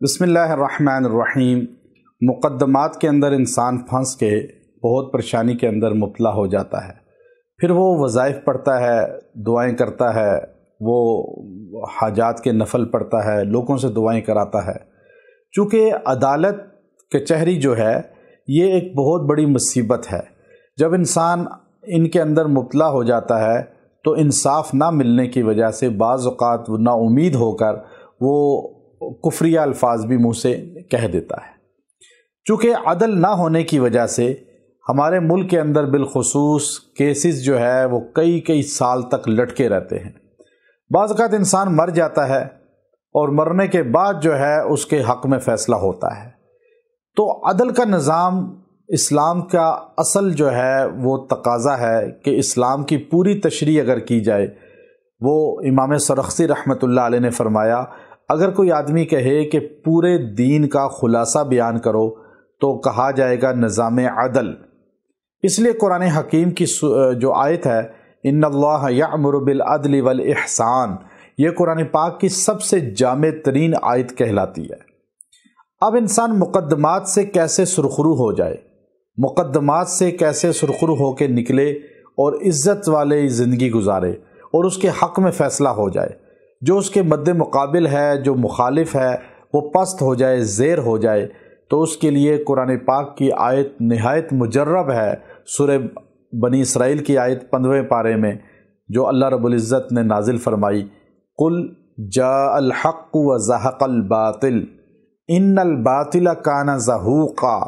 بسم اللہ الرحمن الرحیم۔ مقدمات کے اندر انسان پھنس کے بہت پریشانی کے اندر مبتلا ہو جاتا ہے، پھر وہ وظائف پڑھتا ہے، دعائیں کرتا ہے، وہ حاجات کے نفل پڑھتا ہے، لوگوں سے دعائیں کراتا ہے۔ چونکہ عدالت کچہری جو ہے یہ ایک بہت بڑی مصیبت ہے۔ جب انسان ان کے اندر مبتلا ہو جاتا ہے تو انصاف نہ ملنے کی وجہ سے بعض اوقات نا امید ہو کر وہ کفریہ الفاظ بھی منہ سے کہہ دیتا ہے۔ چونکہ عدل نہ ہونے کی وجہ سے ہمارے ملک کے اندر بالخصوص کیسز جو ہے وہ کئی سال تک لٹکے رہتے ہیں۔ بعض اوقات انسان مر جاتا ہے اور مرنے کے بعد جو ہے اس کے حق میں فیصلہ ہوتا ہے۔ تو عدل کا نظام اسلام کا اصل جو ہے وہ تقاضا ہے کہ اسلام کی پوری تشریح اگر کی جائے، وہ امام سرخسی رحمۃ اللہ علیہ نے فرمایا، اگر کوئی آدمی کہے کہ پورے دین کا خلاصہ بیان کرو تو کہا جائے گا نظام عدل۔ اس لیے قرآن حکیم کی جو آیت ہے ان اللہ یأمر بالعدل والاحسان، یہ قرآن پاک کی سب سے جامع ترین آیت کہلاتی ہے۔ اب انسان مقدمات سے کیسے سرخرو ہو جائے، مقدمات سے کیسے سرخرو ہو کے نکلے اور عزت والے زندگی گزارے اور اس کے حق میں فیصلہ ہو جائے، جو اس کے مد مقابل ہے، جو مخالف ہے، وہ پست ہو جائے، زیر ہو جائے، تو اس کے لیے قرآن پاک کی آیت نہایت مجرب ہے۔ سورہ بنی اسرائیل کی آیت 15ویں پارے میں جو اللہ رب العزت نے نازل فرمائی، قل جاء الحق وزہق الباطل ان الباطل کان زہوقا،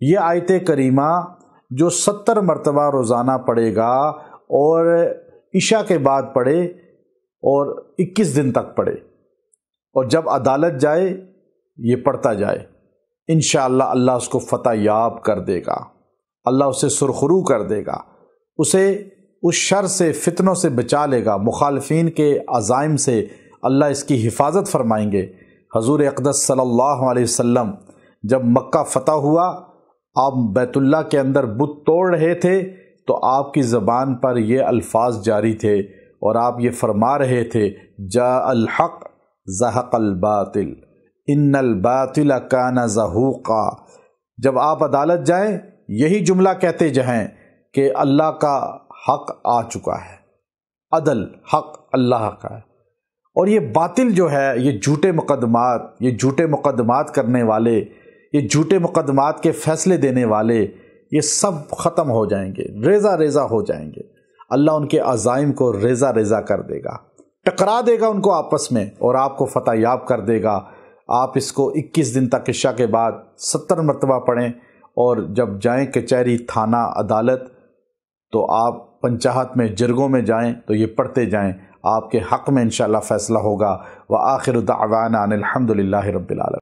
یہ آیت کریمہ جو 70 مرتبہ روزانہ پڑھے گا اور عشاء کے بعد پڑھے اور 21 دن تک پڑھے، اور جب عدالت جائے یہ پڑھتا جائے، انشاءاللہ اللہ اس کو فتح یاب کر دے گا، اللہ اسے سرخرو کر دے گا، اسے اس شر سے، فتنوں سے بچا لے گا، مخالفین کے عزائم سے اللہ اس کی حفاظت فرمائیں گے۔ حضور اقدس صلی اللہ علیہ وسلم جب مکہ فتح ہوا، آپ بیت اللہ کے اندر بت توڑ رہے تھے تو آپ کی زبان پر یہ الفاظ جاری تھے اور آپ یہ فرما رہے تھے، جاء الحق زہق الباطل ان الباطل کان زہوقا۔ جب آپ عدالت جائیں یہی جملہ کہتے جائیں کہ اللہ کا حق آ چکا ہے، عدل حق اللہ کا ہے، اور یہ باطل جو ہے، یہ جھوٹے مقدمات کرنے والے، یہ جھوٹے مقدمات کے فیصلے دینے والے، یہ سب ختم ہو جائیں گے، ریزہ ریزہ ہو جائیں گے۔ اللہ ان کے عزائم کو ریزہ ریزہ کر دے گا، ٹکرا دے گا ان کو آپس میں، اور آپ کو فتح یاب کر دے گا۔ آپ اس کو 21 دن تک عشاء کے بعد 70 مرتبہ پڑھیں، اور جب جائیں کچہری، تھانہ، عدالت، تو آپ پنچایت میں، جرگوں میں جائیں تو یہ پڑھتے جائیں، آپ کے حق میں انشاءاللہ فیصلہ ہوگا۔ وآخر دعوانا ان الحمد للہ رب العالمین۔